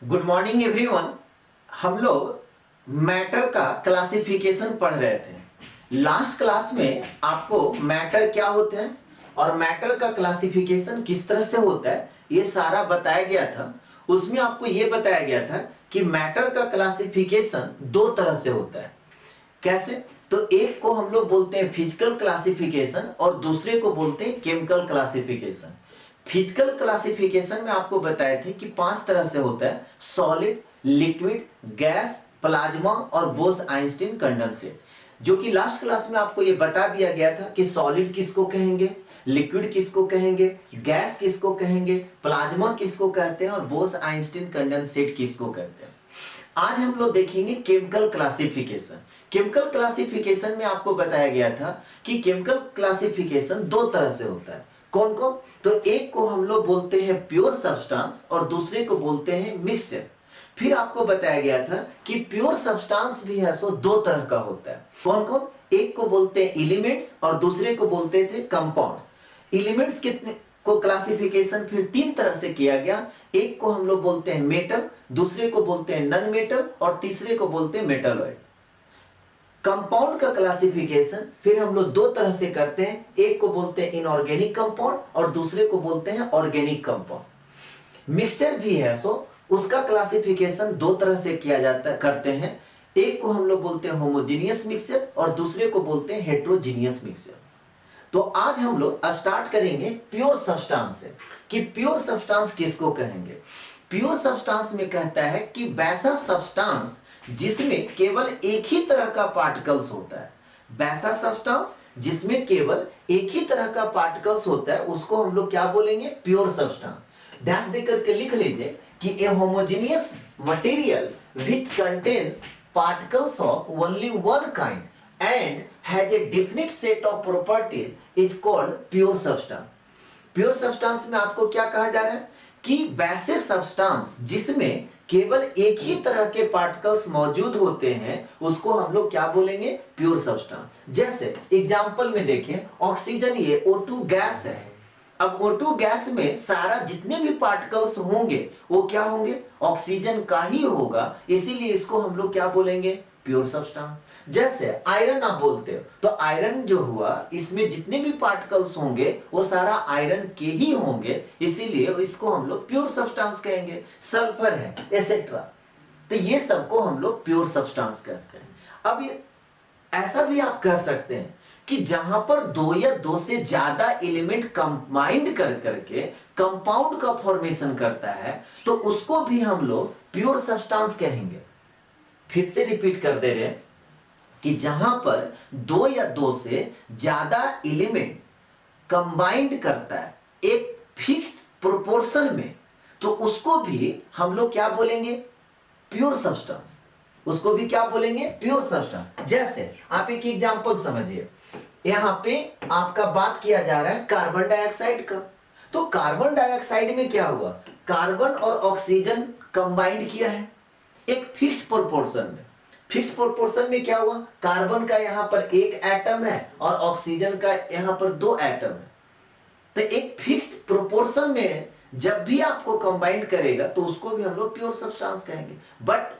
Good morning everyone. हम लोग matter का क्लासिफिकेशन पढ़ रहे थे। लास्ट क्लास में आपको मैटर क्या होता है और मैटर का क्लासिफिकेशन किस तरह से होता है ये सारा बताया गया था। उसमें आपको ये बताया गया था कि मैटर का क्लासिफिकेशन दो तरह से होता है। कैसे? तो एक को हम लोग बोलते हैं फिजिकल क्लासिफिकेशन और दूसरे को बोलते हैं केमिकल क्लासिफिकेशन। फिजिकल क्लासिफिकेशन में आपको बताए थे कि 5 तरह से होता है: सॉलिड, लिक्विड, गैस, प्लाज्मा और बोस-आइंस्टीन कंडेंसेट। जो कि लास्ट क्लास में आपको ये बता दिया गया था कि सॉलिड किसको कहेंगे, लिक्विड किसको कहेंगे, गैस किसको कहेंगे, प्लाज्मा किसको कहते हैं और बोस-आइंस्टीन कंडेंसेट किसको कहते हैं। आज हम लोग देखेंगे केमिकल क्लासिफिकेशन। केमिकल क्लासिफिकेशन में आपको बताया गया था कि केमिकल क्लासिफिकेशन दो तरह से होता है। कौन कौन? तो एक को हम लोग बोलते हैं प्योर सब्सटेंस और दूसरे को बोलते हैं मिक्सचर। फिर आपको बताया गया था कि प्योर सब्सटेंस भी है सो दो तरह का होता है। कौन कौन? एक को बोलते हैं एलिमेंट्स और दूसरे को बोलते थे कंपाउंड। एलिमेंट्स कितने को क्लासिफिकेशन फिर 3 तरह से किया गया। एक को हम लोग बोलते हैं मेटल, दूसरे को बोलते हैं नॉन मेटल और तीसरे को बोलते हैं मेटलॉइड। कंपाउंड का क्लासिफिकेशन फिर हम लोग दो तरह से करते हैं। एक को बोलते हैं इनऑर्गेनिक कंपाउंड और दूसरे को बोलते हैं ऑर्गेनिक कंपाउंड। मिक्सचर भी है सो उसका क्लासिफिकेशन दो तरह से किया जाता करते हैं। एक को हम लोग बोलते हैं होमोजेनियस मिक्सचर और दूसरे को बोलते हैं हेट्रोजीनियस मिक्सचर। तो आज हम लोग स्टार्ट करेंगे प्योर सब्सटेंस से कि प्योर सब्सटेंस किसको कहेंगे। प्योर सब्सटेंस में कहता है कि वैसा सब्सटेंस जिसमें केवल एक ही तरह का पार्टिकल्स होता है। वैसा सब्सटेंस जिसमें केवल एक ही तरह का पार्टिकल्स होता है उसको हम लोग क्या बोलेंगे? Pure substance. डैश देकर के लिख लीजिए कि a homogeneous material which contains particles of only one kind and has a definite set of properties is called pure substance। Pure substance में आपको क्या कहा जा रहा है कि वैसे सब्सटेंस जिसमें केवल एक ही तरह के पार्टिकल्स मौजूद होते हैं उसको हम लोग क्या बोलेंगे? Pure substance. जैसे एग्जांपल में देखिए, ऑक्सीजन ये O2 गैस है। अब O2 गैस में सारा जितने भी पार्टिकल्स होंगे वो क्या होंगे? ऑक्सीजन का ही होगा, इसीलिए इसको हम लोग क्या बोलेंगे? Pure substance. जैसे आयरन आप बोलते हो तो आयरन जो हुआ इसमें जितने भी पार्टिकल्स होंगे वो सारा आयरन के ही होंगे, इसीलिए इसको हम लोग प्योर सब्सटेंस कहेंगे। सल्फर है एसेट्रा, तो ये सबको हम लोग प्योर सब्सटेंस कहते हैं। अब ये ऐसा भी आप कह सकते हैं कि जहां पर दो या दो से ज्यादा एलिमेंट कंबाइंड कर करके कंपाउंड का फॉर्मेशन करता है तो उसको भी हम लोग प्योर सब्सटेंस कहेंगे। फिर से रिपीट कर दे रहे कि जहां पर दो या दो से ज्यादा एलिमेंट कंबाइंड करता है एक फिक्स्ड प्रोपोर्शन में तो उसको भी हम लोग क्या बोलेंगे? Pure substance. उसको भी क्या बोलेंगे? Pure substance. जैसे आप एक एग्जांपल समझिए, यहां पे आपका बात किया जा रहा है कार्बन डाइऑक्साइड का। तो कार्बन डाइऑक्साइड में क्या हुआ? कार्बन और ऑक्सीजन कंबाइंड किया है एक फिक्स्ड प्रोपोर्शन में। फिक्स्ड प्रोपोर्शन में क्या हुआ? कार्बन का यहां पर एक एटम है और ऑक्सीजन का यहां पर 2 एटम है। तो एक फिक्स्ड प्रोपोर्शन में जब भी आपको कंबाइंड करेगा तो उसको भी हम लोग प्योर सब्सटेंस कहेंगे। बट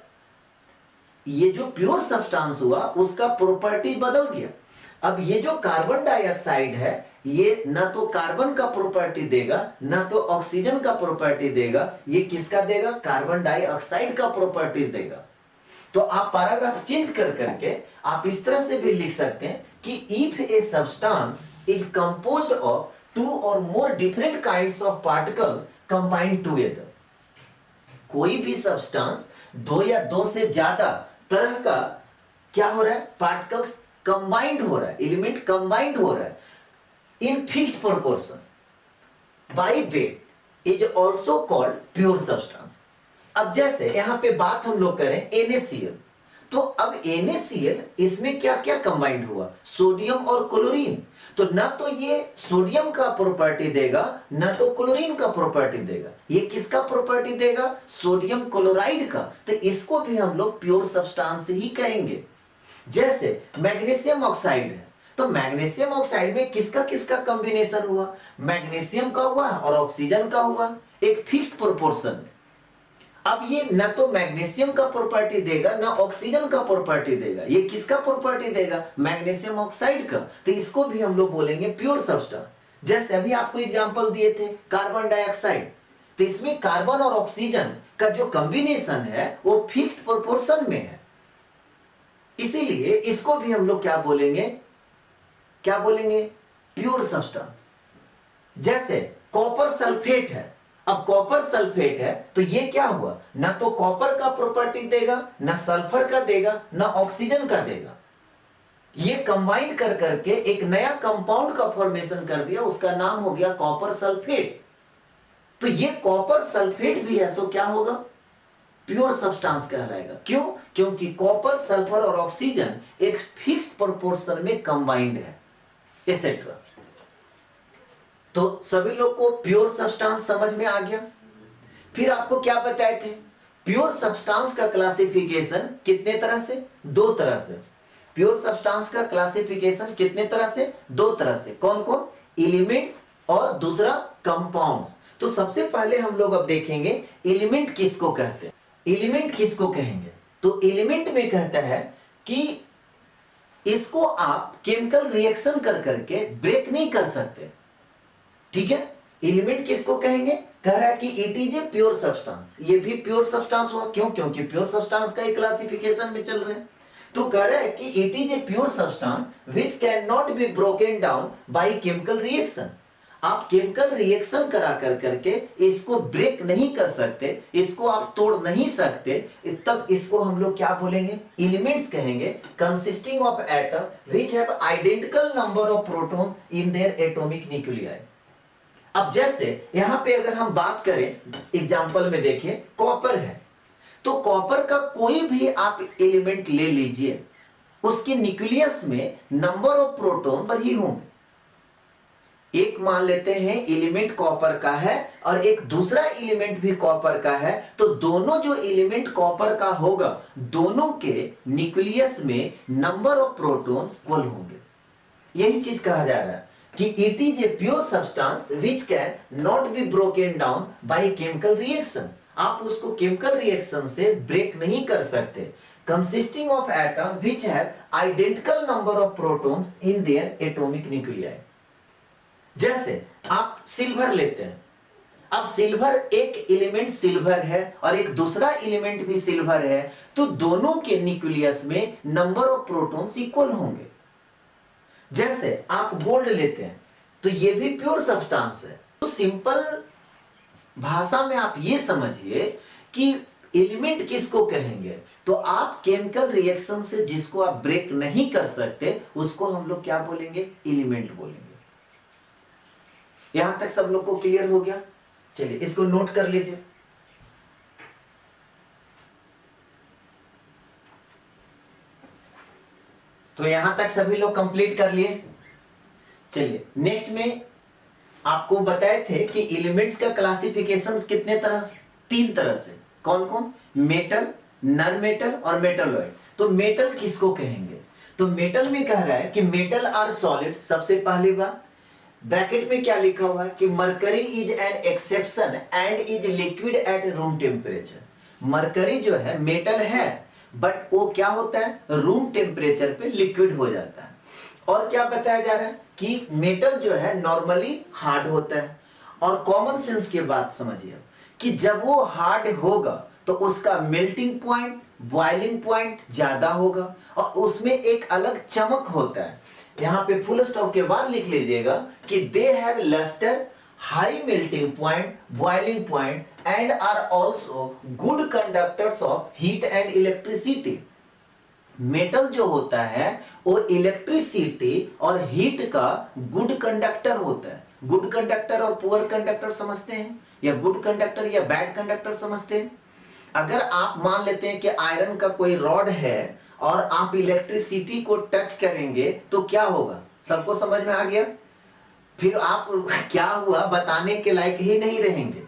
ये जो प्योर सब्सटेंस हुआ उसका प्रॉपर्टी बदल गया। अब ये जो कार्बन डाइऑक्साइड है ये ना तो कार्बन का प्रॉपर्टी देगा ना तो ऑक्सीजन का प्रॉपर्टी देगा, ये किसका देगा? कार्बन डाइऑक्साइड का प्रॉपर्टीज देगा। तो आप पैराग्राफ चेंज कर करके आप इस तरह से भी लिख सकते हैं कि if a substance is composed of 2 और more different kinds of particles combined together. कोई भी सब्सटेंस दो या दो से ज्यादा तरह का क्या हो रहा है? पार्टिकल्स कंबाइंड हो रहा है, एलिमेंट कंबाइंड हो रहा है in fixed proportion by weight is also called pure substance. अब जैसे यहां पे बात हम लोग करें NaCl, तो अब NaCl इसमें क्या क्या कंबाइंड हुआ? सोडियम और क्लोरीन। तो ना तो ये सोडियम का प्रॉपर्टी देगा ना तो क्लोरीन का प्रॉपर्टी देगा, ये किसका प्रॉपर्टी देगा? सोडियम क्लोराइड का। तो इसको भी हम लोग प्योर सब्सटेंस ही कहेंगे। जैसे मैग्नीशियम ऑक्साइड है, तो मैग्नीशियम ऑक्साइड में किसका किसका कॉम्बिनेशन हुआ? मैग्नीशियम का हुआ और ऑक्सीजन का हुआ एक फिक्स्ड प्रोपोर्शन में। अब ये न तो मैग्नीशियम का प्रॉपर्टी देगा ना ऑक्सीजन का प्रॉपर्टी देगा, ये किसका प्रॉपर्टी देगा? मैग्नीशियम ऑक्साइड का। तो इसको भी हम लोग बोलेंगे प्योर सब्सटेंस। जैसे अभी आपको एग्जांपल दिए थे कार्बन डाइऑक्साइड, तो इसमें कार्बन और ऑक्सीजन का जो कॉम्बिनेशन है वो फिक्स्ड प्रोपोर्शन में है, इसीलिए इसको भी हम लोग क्या बोलेंगे? क्या बोलेंगे? Pure substance. जैसे कॉपर सल्फेट है, अब कॉपर सल्फेट है तो ये क्या हुआ? ना तो कॉपर का प्रॉपर्टी देगा, ना सल्फर का देगा, ना ऑक्सीजन का देगा। ये कंबाइन कर करके एक नया कंपाउंड का फॉर्मेशन कर दिया, उसका नाम हो गया कॉपर सल्फेट। तो ये कॉपर सल्फेट भी है, सो क्या होगा? प्योर सब्सटेंस कहलाएगा। क्यों? क्योंकि कॉपर, सल्फर और ऑक्सीजन एक फिक्स्ड प्रोपोर्शन में कंबाइंड है, एसेट्रा। तो सभी लोग को प्योर सब्सटेंस समझ में आ गया। फिर आपको क्या बताए थे? प्योर सब्सटेंस का क्लासिफिकेशन कितने तरह से? दो तरह से। प्योर सब्सटेंस का क्लासिफिकेशन कितने तरह से? दो तरह से। कौन कौन? एलिमेंट्स और दूसरा कंपाउंड्स। तो सबसे पहले हम लोग अब देखेंगे एलिमेंट किसको कहते हैं। एलिमेंट किसको कहेंगे? तो एलिमेंट में कहता है कि इसको आप केमिकल रिएक्शन कर करके ब्रेक नहीं कर सकते, ठीक है। एलिमेंट किसको कहेंगे? कह रहा है कि it is a pure substance. ये भी प्योर सब्सटेंस हुआ। क्यों? क्योंकि प्योर सब्सटेंस का एक क्लासिफिकेशन में चल रहे हैं। तो कह रहा है कि it is a pure substance which can not be broken down by chemical reaction. आप केमिकल रिएक्शन करा कर करके इसको ब्रेक नहीं कर सकते, इसको आप तोड़ नहीं सकते, तब इसको हम लोग क्या बोलेंगे? एलिमेंट्स कहेंगे। Consisting of atom which have identical number of proton in their atomic nuclei. अब जैसे यहां पे अगर हम बात करें, एग्जांपल में देखिए कॉपर है, तो कॉपर का कोई भी आप एलिमेंट ले लीजिए, उसके न्यूक्लियस में नंबर ऑफ प्रोटॉन पर ही होंगे। एक मान लेते हैं एलिमेंट कॉपर का है और एक दूसरा एलिमेंट भी कॉपर का है, तो दोनों जो एलिमेंट कॉपर का होगा, दोनों के न्यूक्लियस में नंबर ऑफ प्रोटॉन्स इक्वल होंगे। यही चीज कहा जा रहा है कि it is a pure substance which can not be broken down by chemical reaction. आप उसको केमिकल रिएक्शन से ब्रेक नहीं कर सकते। Consisting of atom which have identical number of protons in their atomic nuclei. जैसे आप सिल्वर लेते हैं, अब सिल्वर एक एलिमेंट सिल्वर है और एक दूसरा एलिमेंट भी सिल्वर है, तो दोनों के न्यूक्लियस में नंबर ऑफ प्रोटॉन्स इक्वल होंगे। जैसे आप गोल्ड लेते हैं, तो ये भी प्योर सब्सटेंस है। तो सिंपल भाषा में आप ये समझिए कि एलिमेंट किसको कहेंगे? तो आप केमिकल रिएक्शन से जिसको आप ब्रेक नहीं कर सकते, उसको हम लोग क्या बोलेंगे? एलिमेंट बोलेंगे। यहां तक सब लोग को क्लियर हो गया? चलिए इसको नोट कर लीजिए। तो यहां तक सभी लोग कंप्लीट कर लिए। चलिए नेक्स्ट में आपको बताए थे कि एलिमेंट्स का क्लासिफिकेशन कितने तरह से? तीन तरह से। कौन कौन? मेटल, नॉन मेटल और मेटलॉइड। तो मेटल किसको कहेंगे? तो मेटल में कह रहा है कि मेटल आर सॉलिड। सबसे पहली बात ब्रैकेट में क्या लिखा हुआ है कि mercury is an exception and is liquid at room temperature. Mercury जो है मेटल है, बट वो क्या होता है? रूम टेम्परेचर पे लिक्विड हो जाता है। और क्या बताया जा रहा है कि मेटल जो है नॉर्मली हार्ड होता है। और कॉमन सेंस की बात समझिए कि जब वो हार्ड होगा तो उसका मेल्टिंग पॉइंट, बॉइलिंग पॉइंट ज्यादा होगा और उसमें एक अलग चमक होता है। यहां पे फुल स्टॉप के बाद लिख लीजिएगा कि they have lustre, high melting point, boiling point and are also good conductors of heat and electricity. Metal जो होता है वो इलेक्ट्रिसिटी और हीट का गुड कंडक्टर होता है। गुड कंडक्टर और पुअर कंडक्टर समझते हैं, या गुड कंडक्टर या बैड कंडक्टर समझते हैं। अगर आप मान लेते हैं कि आयरन का कोई रॉड है और आप इलेक्ट्रिसिटी को टच करेंगे तो क्या होगा? सबको समझ में आ गया? फिर आप क्या हुआ बताने के लायक ही नहीं रहेंगे।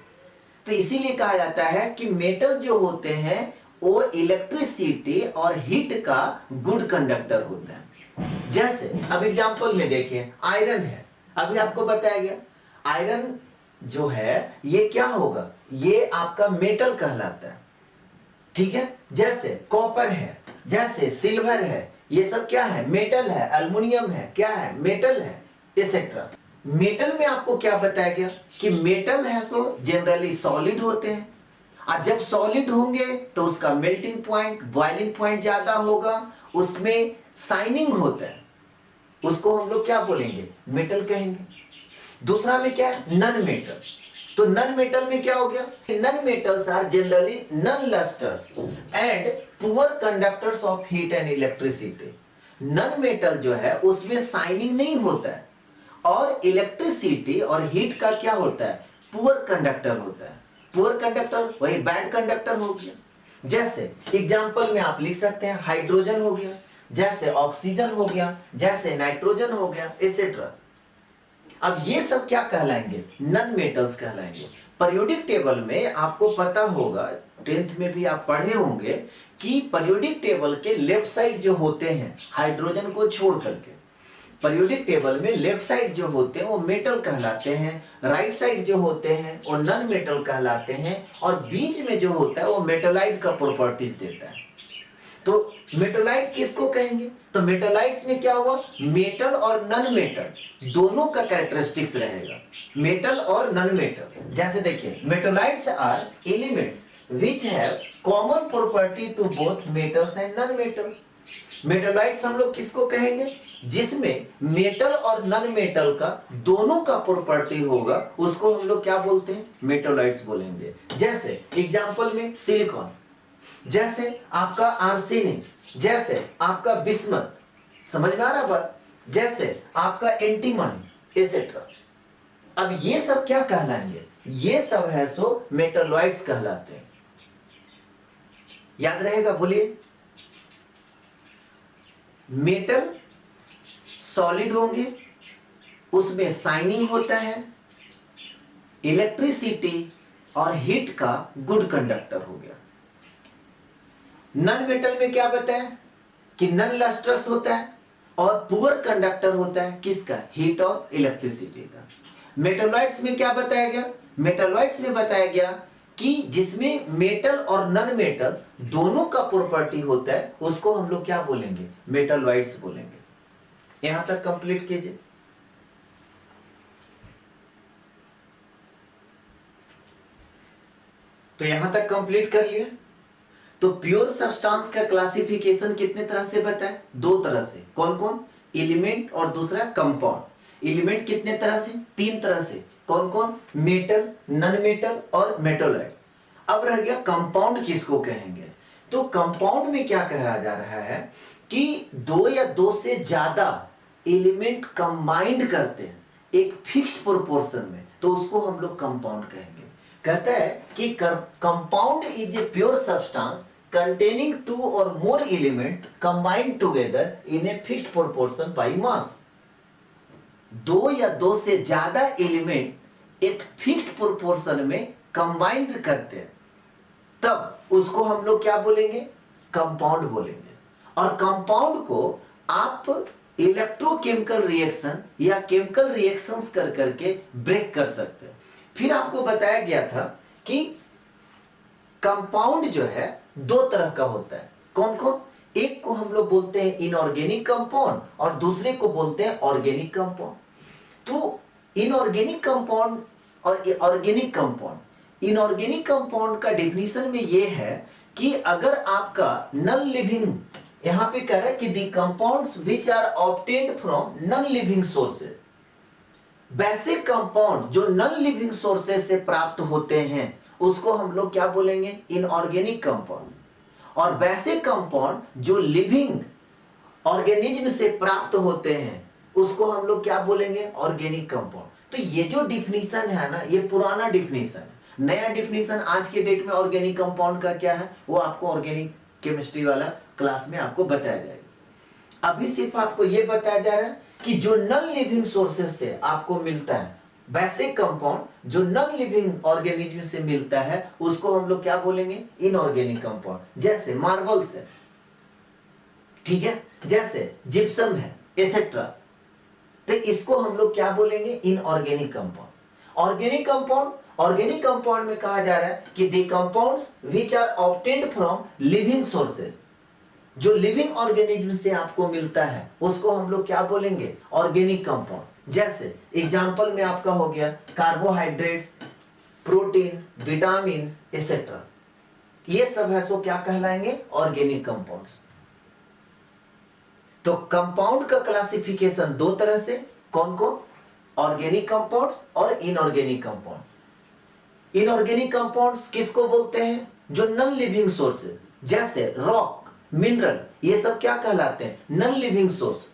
तो इसीलिए कहा जाता है कि मेटल जो होते हैं वो इलेक्ट्रिसिटी और हीट का गुड कंडक्टर होता है। जैसे अब एग्जांपल में देखिए आयरन है, अभी आपको बताया गया आयरन जो है ये क्या होगा, ये आपका मेटल कहलाता है। ठीक है, जैसे कॉपर है, जैसे सिल्वर है, ये सब क्या है, मेटल है। एल्युमिनियम है, क्या है, मेटल है, एक्सेट्रा। मेटल में आपको क्या बताया गया कि मेटल है सो जनरली सॉलिड होते हैं, और जब सॉलिड होंगे तो उसका मेल्टिंग पॉइंट, बॉइलिंग पॉइंट ज्यादा होगा, उसमें शाइनिंग होता है, उसको हम लोग क्या बोलेंगे, मेटल कहेंगे। दूसरा में क्या है, नन मेटल। तो नन मेटल में क्या हो गया, non metals are generally non lustres and poor conductors of heat and electricity. Non metal जो है उसमें शाइनिंग नहीं होता है, और इलेक्ट्रिसिटी और हीट का क्या होता है, पुअर कंडक्टर होता है। पुअर कंडक्टर वही बैड कंडक्टर हो गया। जैसे एग्जांपल में आप लिख सकते हैं हाइड्रोजन हो गया, जैसे ऑक्सीजन हो गया, जैसे नाइट्रोजन हो गया, एक्सेट्रा। अब ये सब क्या कहलाएंगे, नन मेटल्स कहलाएंगे। पीरियोडिक टेबल में आपको पता होगा, 10th में भी आप पढ़े होंगे कि पीरियोडिक टेबल के लेफ्ट साइड जो होते हैं, हाइड्रोजन को छोड़ करके पीरियोडिक टेबल में लेफ्ट साइड जो होते हैं वो मेटल कहलाते हैं, राइट साइड जो होते हैं वो नन मेटल कहलाते हैं, और बीच में जो होता है वो मेटलाइट का प्रॉपर्टीज देता है। तो मेटलाइट किसको कहेंगे, तो मेटलाइट्स में क्या हुआ, मेटल और नन मेटल दोनों का कैरेक्टरिस्टिक्स रहेगा, मेटल और नन मेटल। जैसे देखिए, metalloids are elements which have common property to both metals and non metals. Metalloids हम लोग किसको कहेंगे, जिसमें मेटल और नन मेटल का दोनों का प्रॉपर्टी होगा, उसको हम लोग क्या बोलते हैं, मेटलाइट्स बोलेंगे। जैसे एग्जांपल में सिलिकॉन, जैसे आपका आर्सेनिक, जैसे आपका बिस्मथ, समझ में आ रहा बात, जैसे आपका एंटीमनी, एक्सेट्रा। अब ये सब क्या कहलाएंगे, ये सब है सो मेटलॉइड्स कहलाते हैं। याद रहेगा, बोलिए। मेटल सॉलिड होंगे, उसमें शाइनिंग होता है, इलेक्ट्रिसिटी और हीट का गुड कंडक्टर हो गया। नन मेटल में क्या बताया कि नन लस्ट्रस होता है और पुअर कंडक्टर होता है, किसका, हीट और इलेक्ट्रिसिटी का। मेटलॉइड्स में क्या बताया गया, मेटलॉइड्स में बताया गया कि जिसमें मेटल और नन मेटल दोनों का प्रॉपर्टी होता है, उसको हम लोग क्या बोलेंगे, मेटलॉइड्स बोलेंगे। यहां तक कंप्लीट कीजिए। तो यहां तक कंप्लीट कर लिया। तो प्योर सब्सटेंस का क्लासिफिकेशन कितने तरह से बताए, दो तरह से। कौन कौन, एलिमेंट और दूसरा कंपाउंड। एलिमेंट कितने तरह से, तीन तरह से। कौन कौन, मेटल, नन मेटल और मेटलॉइड। अब रह गया कंपाउंड किसको कहेंगे। तो कंपाउंड में क्या कहा जा रहा है कि दो या दो से ज्यादा एलिमेंट कंबाइंड करते हैं एक फिक्स्ड प्रोपोर्शन में, तो उसको हम लोग कंपाउंड कहेंगे। कहता है कि compound is a pure substance containing two or more elements combined together in a fixed proportion by mass। दो या दो से ज्यादा एलिमेंट एक फिक्स्ड प्रोपोर्शन में कंबाइंड करते हैं, तब उसको हम लोग क्या बोलेंगे, कंपाउंड बोलेंगे। और कंपाउंड को आप इलेक्ट्रोकेमिकल रिएक्शन या केमिकल रिएक्शंस कर करके ब्रेक कर सकते हैं। फिर आपको बताया गया था कि कंपाउंड जो है दो तरह का होता है। कौन कौन, एक को हम लोग बोलते हैं इनऑर्गेनिक कंपाउंड और दूसरे को बोलते हैं ऑर्गेनिक कंपाउंड। तो इनऑर्गेनिक कंपाउंड और ऑर्गेनिक कंपाउंड, इनऑर्गेनिक कंपाउंड का डेफिनेशन में ये है कि अगर आपका नॉन लिविंग, यहां पे कह रहा है कि the compounds which are obtained from non living sources. वैसे कंपाउंड जो नॉन लिविंग सोर्सेज से प्राप्त होते हैं उसको हम लोग क्या बोलेंगे, इनऑर्गेनिक कंपाउंड। और वैसे कंपाउंड जो लिविंग ऑर्गेनिज्म से प्राप्त होते हैं उसको हम लोग क्या बोलेंगे, ऑर्गेनिक कंपाउंड। तो ये जो डिफिनीशन है ना, ये पुराना डिफिनीशन है। नया डिफिनीशन आज के डेट में ऑर्गेनिक कंपाउंड का क्या है, वो आपको ऑर्गेनिक केमिस्ट्री वाला क्लास में आपको बताया जाएगा। अभी सिर्फ आपको ये बताया जा रहा है कि जो नॉन लिविंग सोर्सेज से आपको मिलता है, वैसे कंपाउंड जो नॉन लिविंग ऑर्गेनिज्म से मिलता है उसको हम लोग क्या बोलेंगे, इनऑर्गेनिक कंपाउंड। जैसे मार्बल्स है, ठीक है, जैसे जिप्सम है, एक्सेट्रा। तो इसको हम लोग क्या बोलेंगे, इनऑर्गेनिक कंपाउंड। ऑर्गेनिक कंपाउंड में कहा जा रहा है कि the compounds which are obtained from living sources, जो लिविंग ऑर्गेनिज्म से आपको मिलता है उसको हम लोग क्या बोलेंगे, ऑर्गेनिक कंपाउंड। जैसे एग्जांपल में आपका हो गया कार्बोहाइड्रेट्स, प्रोटीन, विटामिन एक्सेट्रा, ये सब है सो क्या कहलाएंगे, ऑर्गेनिक कंपाउंड्स। तो कंपाउंड का क्लासिफिकेशन दो तरह से, कौन कौन, ऑर्गेनिक कंपाउंड्स और इनऑर्गेनिक कंपाउंड। इनऑर्गेनिक कंपाउंड्स किसको बोलते हैं, जो नॉन लिविंग सोर्स है, जैसे रॉक, मिनरल, ये सब क्या कहलाते हैं, नॉन लिविंग सोर्स।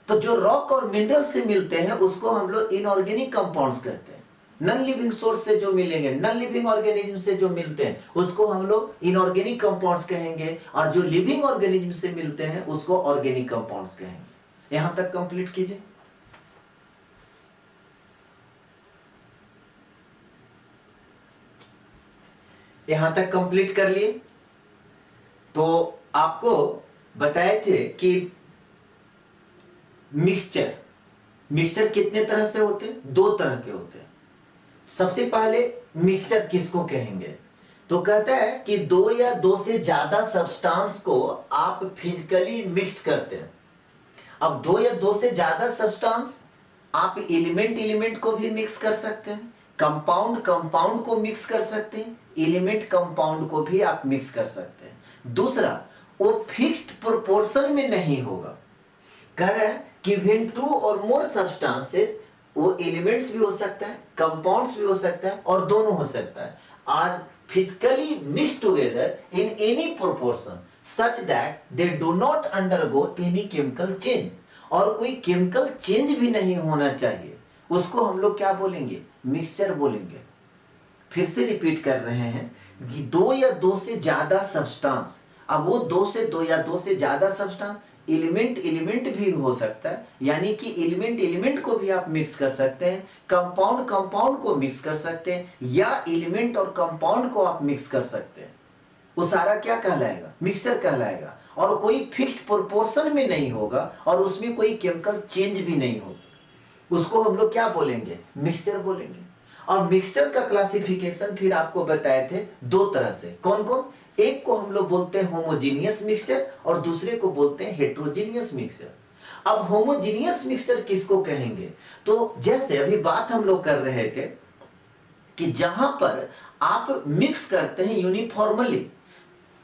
तो जो रॉक और मिनरल से मिलते हैं उसको हम लोग इनऑर्गेनिक कंपाउंड्स कहते हैं। नॉन लिविंग सोर्स से जो मिलेंगे, नॉन लिविंग ऑर्गेनिज्म से जो मिलते हैं उसको हम लोग इनऑर्गेनिक कंपाउंड्स कहेंगे, और जो लिविंग ऑर्गेनिज्म से मिलते हैं उसको ऑर्गेनिक कंपाउंड्स कहेंगे। यहां तक कंप्लीट कीजिए। यहां तक कंप्लीट कर लिए। तो आपको बताए थे कि मिक्सचर कितने तरह से होते हैं, दो तरह के होते हैं। सबसे पहले मिक्सचर किसको कहेंगे, तो कहता है कि दो या दो से ज्यादा सब्सटेंस को आप फिजिकली मिक्स करते हैं। अब दो या दो से ज्यादा सब्सटेंस, आप एलिमेंट को भी मिक्स कर सकते हैं, कंपाउंड को मिक्स कर सकते हैं, एलिमेंट कंपाउंड को भी आप मिक्स कर सकते हैं। दूसरा, वो फिक्स्ड प्रोपोर्शन में नहीं होगा। कह रहा है कि व्हेन टू और मोर सब्सटेंसेस, वो एलिमेंट्स भी हो सकता है, कंपाउंड्स भी हो सकता है और दोनों हो सकता है, are physically mixed together in any proportion such that they do not undergo any chemical change, और कोई केमिकल चेंज भी नहीं होना चाहिए, उसको हम लोग क्या बोलेंगे, मिक्सचर बोलेंगे। फिर से रिपीट कर रहे हैं कि दो या दो से ज्यादा सब्सटेंस, अब वो दो या दो से ज्यादा सब्सटेंस, एलिमेंट भी हो सकता है, यानी कि एलिमेंट को भी आप मिक्स कर सकते हैं, कंपाउंड को मिक्स कर सकते हैं, या एलिमेंट और कंपाउंड को आप मिक्स कर सकते हैं। वो सारा क्या कहलाएगा, मिक्सचर कहलाएगा, और कोई फिक्स्ड प्रोपोर्शन में नहीं होगा और उसमें कोई केमिकल चेंज भी नहीं होगा, उसको हम लोग क्या बोलेंगे, मिक्सचर बोलेंगे। और मिक्सचर का क्लासिफिकेशन फिर आपको बताए थे दो तरह से, कौन कौन, एक को हम लोग बोलते हैं होमोजीनियस मिक्सचर और दूसरे को बोलते हैं हेट्रोजीनियस मिक्सचर। अब होमोजीनियस मिक्सचर किसको कहेंगे, तो जैसे अभी बात हम लोग कर रहे थे कि जहां पर आप मिक्स करते हैं यूनिफॉर्मली,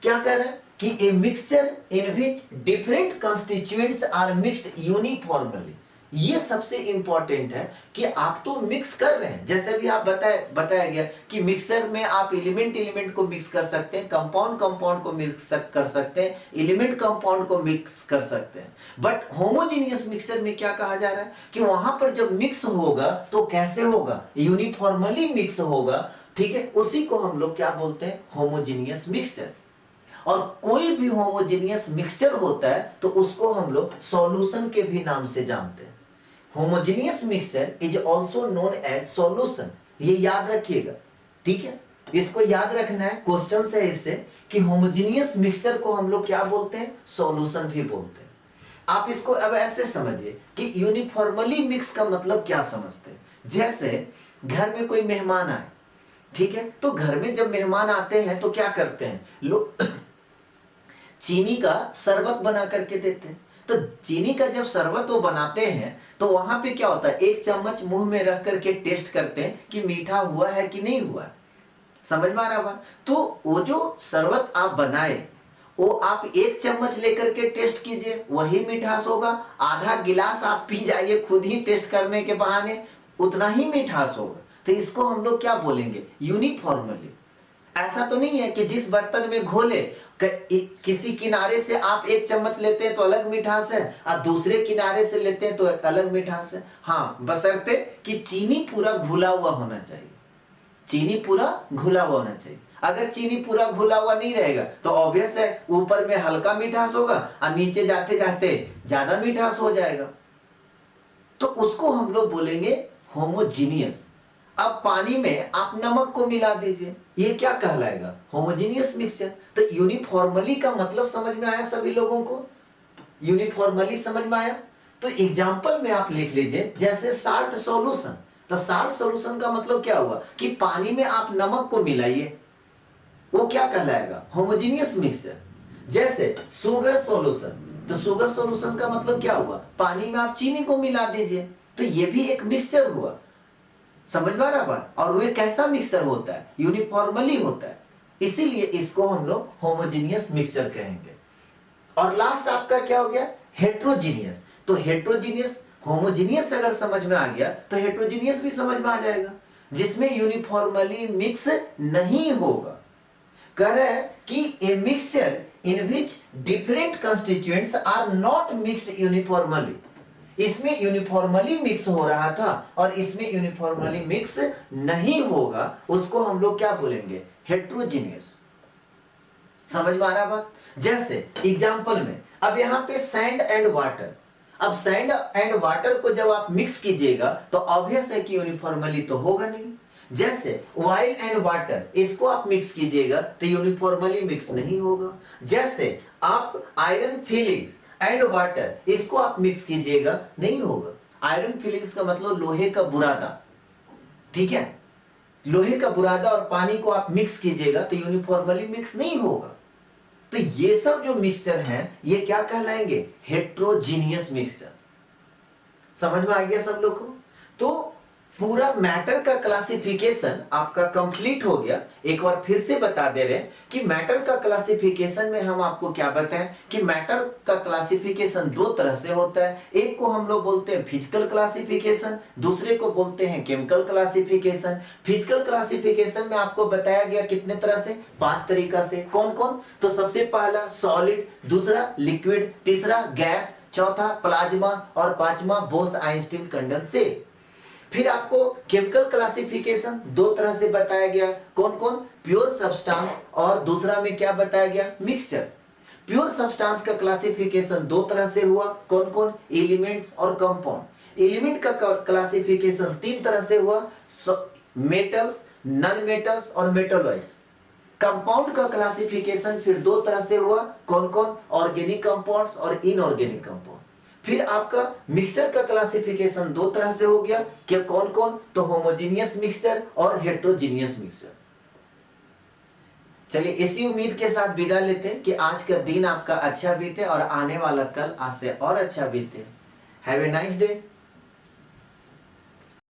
क्या कर रहे हैं कि a mixture in which different constituents are mixed uniformly. ये सबसे इंपॉर्टेंट है कि आप तो मिक्स कर रहे हैं, जैसे भी आप बताया गया कि मिक्सर में आप एलिमेंट को मिक्स कर सकते हैं, कंपाउंड को मिक्स कर सकते हैं, एलिमेंट कंपाउंड को मिक्स कर सकते हैं। बट होमोजीनियस मिक्सर में क्या कहा जा रहा है कि वहां पर जब मिक्स होगा तो कैसे होगा, यूनिफॉर्मली मिक्स होगा, ठीक है, उसी को हम लोग क्या बोलते हैं, होमोजीनियस मिक्सचर। और कोई भी होमोजीनियस मिक्सचर होता है तो उसको हम लोग सॉल्यूशन के भी नाम से जानते हैं। Homogeneous mixture is also known as solution, ये याद रखिएगा, ठीक है, इसको याद रखना है, क्वेश्चन है इससे कि होमोजेनियस मिक्सचर को हम लोग क्या बोलते हैं, सॉल्यूशन भी बोलते हैं। आप इसको अब ऐसे समझिए कि यूनिफॉर्मली मिक्स का मतलब क्या समझते हैं। जैसे घर में कोई मेहमान आए, ठीक है, तो घर में जब मेहमान आते हैं तो क्या करते हैं लोग, चीनी का शरबत बना करके देते हैं। तो चीनी का जब शरबत वो बनाते हैं तो वहां पे क्या होता है, एक चम्मच मुंह में रख करके टेस्ट करते हैं कि मीठा हुआ है कि नहीं हुआ, समझ में आ रहा है। तो वो जो शरबत आप बनाए वो आप एक चम्मच लेकर के टेस्ट कीजिए, वही मिठास होगा। आधा गिलास आप पी जाइए खुद ही टेस्ट करने के बहाने, उतना ही मिठास होगा। तो इसको हम लोग क्या बोलेंगे, यूनिफॉर्मली। ऐसा तो नहीं है कि जिस बर्तन में घोले किसी किनारे से आप एक चम्मच लेते हैं तो अलग मिठास है, और दूसरे किनारे से लेते हैं तो एक अलग मिठास है। हाँ, बशर्ते कि चीनी पूरा घुला हुआ होना चाहिए, चीनी पूरा घुला हुआ होना चाहिए। अगर चीनी पूरा घुला हुआ नहीं रहेगा तो ऑब्वियस है ऊपर में हल्का मिठास होगा और नीचे जाते जाते ज्यादा मिठास हो जाएगा, तो उसको हम लोग बोलेंगे होमोजीनियस। अब पानी में आप नमक को मिला दीजिए, ये क्या कहलाएगा, होमोजीनियस मिक्सचर। तो यूनिफॉर्मली का मतलब समझ में आया सभी लोगों को, यूनिफॉर्मली समझ में आया। तो एग्जांपल में आप लिख लीजिए, जैसे साल्ट सॉल्यूशन, तो साल्ट सॉल्यूशन का मतलब क्या हुआ कि पानी में आप नमक को मिलाइए, वो क्या कहलाएगा? Homogeneous mixture. जैसे शुगर सॉल्यूशन, तो शुगर सॉल्यूशन का मतलब क्या हुआ? पानी में आप चीनी को मिला दीजिए, तो ये भी एक मिक्सचर हुआ। समझ में आ रहा बात? और वो कैसा मिक्सचर होता है? यूनिफॉर्मली होता है, इसीलिए इसको हम लोग होमोजेनियस मिक्सचर कहेंगे। और लास्ट आपका क्या हो गया? हेट्रोजीनियस। तो हेट्रोजीनियस, होमोजीनियस अगर समझ में आ गया तो हेट्रोजीनियस भी समझ में आ जाएगा, जिसमें यूनिफॉर्मली मिक्स नहीं होगा। कह रहा है कि a mixture in which different constituents are not mixed uniformly. इसमें यूनिफॉर्मली मिक्स हो रहा था और इसमें यूनिफॉर्मली मिक्स नहीं होगा, उसको हम लोग क्या बोलेंगे? हेट्रोजीनियस। समझ में आ रहा बात? जैसे एग्जांपल में अब यहां पे सैंड एंड वाटर, अब सैंड एंड वाटर को जब आप मिक्स कीजिएगा तो ऑब्वियस है कि यूनिफॉर्मली तो होगा नहीं। जैसे ऑयल एंड वाटर, इसको आप मिक्स कीजिएगा तो यूनिफॉर्मली मिक्स नहीं होगा। जैसे आप आयरन फिलिंग्स एंड वाटर, इसको आप मिक्स कीजिएगा, नहीं होगा। आयरन फिलिंग्स का मतलब लोहे का बुरादा, ठीक है? लोहे का बुरादा और पानी को आप मिक्स कीजिएगा तो यूनिफॉर्मली मिक्स नहीं होगा। तो ये सब जो मिक्सचर हैं ये क्या कहलाएंगे? Heterogeneous mixture. समझ में आ गया सब लोग को? तो पूरा मैटर का क्लासिफिकेशन आपका कंप्लीट हो गया। एक बार फिर से बता दे रहे हैं कि मैटर का क्लासिफिकेशन में हम आपको क्या बताएं कि मैटर का क्लासिफिकेशन दो तरह से होता है। एक को हम लोग बोलते हैं फिजिकल क्लासिफिकेशन, दूसरे को बोलते हैं केमिकल क्लासिफिकेशन। फिजिकल क्लासिफिकेशन में आपको बताया गया कितने तरह से? 5 तरीका से। कौन कौन? तो सबसे पहला सॉलिड, दूसरा लिक्विड, तीसरा गैस, चौथा प्लाज्मा और पांचवा बोस आइंस्टीन कंडेंसेट। फिर आपको केमिकल क्लासिफिकेशन दो तरह से बताया गया। कौन कौन? प्योर सब्सटेंस और दूसरा में क्या बताया गया? मिक्सचर। प्योर सब्सटेंस का क्लासिफिकेशन दो तरह से हुआ। कौन कौन? एलिमेंट्स और कंपाउंड। एलिमेंट का क्लासिफिकेशन 3 तरह से हुआ, मेटल्स, नॉन मेटल्स और मेटलॉइड्स। कंपाउंड का क्लासिफिकेशन फिर 2 तरह से हुआ। कौन कौन? ऑर्गेनिक कंपाउंड्स और इनऑर्गेनिक कंपाउंड। फिर आपका मिक्सचर का क्लासिफिकेशन 2 तरह से हो गया कि कौन कौन? तो होमोजेनियस मिक्सचर और हेट्रोजीनियस मिक्सचर। चलिए इसी उम्मीद के साथ विदा लेते हैं कि आज का दिन आपका अच्छा बीते और आने वाला कल आज से और अच्छा बीते। Have a nice day.